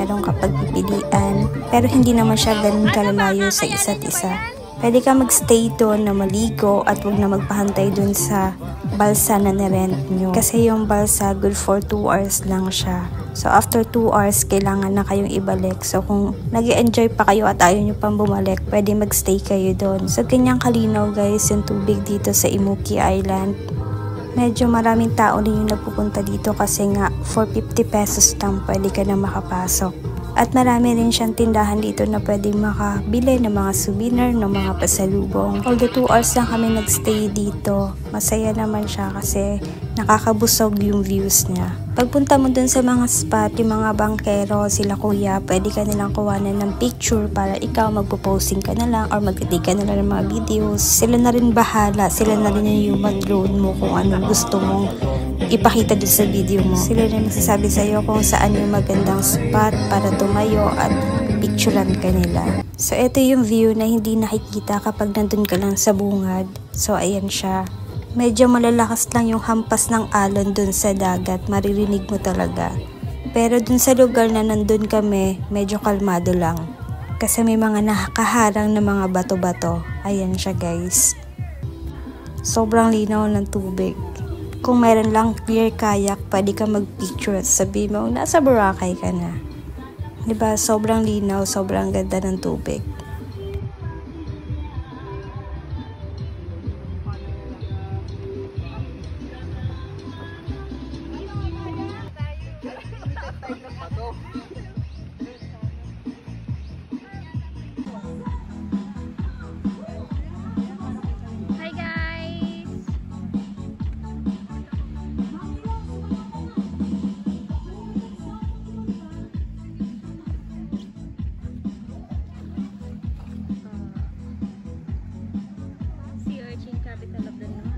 meron ka pagpipilian. Pero hindi naman siya ganun kalalayo sa isa't isa. Pwede ka magstay doon na maligo at wag na magpahantay doon sa balsa na nirent nyo. Kasi yung balsa, good for 2 hours lang siya. So after 2 hours, kailangan na kayong ibalik. So kung nag-enjoy pa kayo at ayaw nyo pang bumalik, pwede magstay kayo doon. So ganyang kalinaw guys yung tubig dito sa Imuki Island. Medyo maraming tao din yung nagpupunta dito kasi nga for 50 pesos lang pwede ka na makapasok. At marami rin siyang tindahan dito na pwede makabili ng mga souvenir, ng mga pasalubong. Although 2 hours lang kami nagstay dito, masaya naman siya kasi nakakabusog yung views niya. Pagpunta mo dun sa mga spot, yung mga bangkero, sila kuya, pwede ka nilang kuwanan ng picture para ikaw magpo-posting ka na lang or mag-take ka na lang ng mga videos. Sila na rin bahala, sila na rin yung mag-load mo kung anong gusto mong ipakita dun sa video mo. Sila rin magsasabi sa'yo kung saan yung magandang spot para tumayo at picturean ka nila. So ito yung view na hindi nakikita kapag nandun ka lang sa bungad. So ayan siya. Medyo malalakas lang yung hampas ng alon dun sa dagat, maririnig mo talaga. Pero dun sa lugar na nandun kami, medyo kalmado lang. Kasi may mga nakaharang na mga bato-bato. Ayan siya guys. Sobrang linaw ng tubig. Kung meron lang clear kayak, pwede ka mag-picture at sabihin mo, nasa Boracay ka na. Diba? Sobrang linaw, sobrang ganda ng tubig. Capital of the North.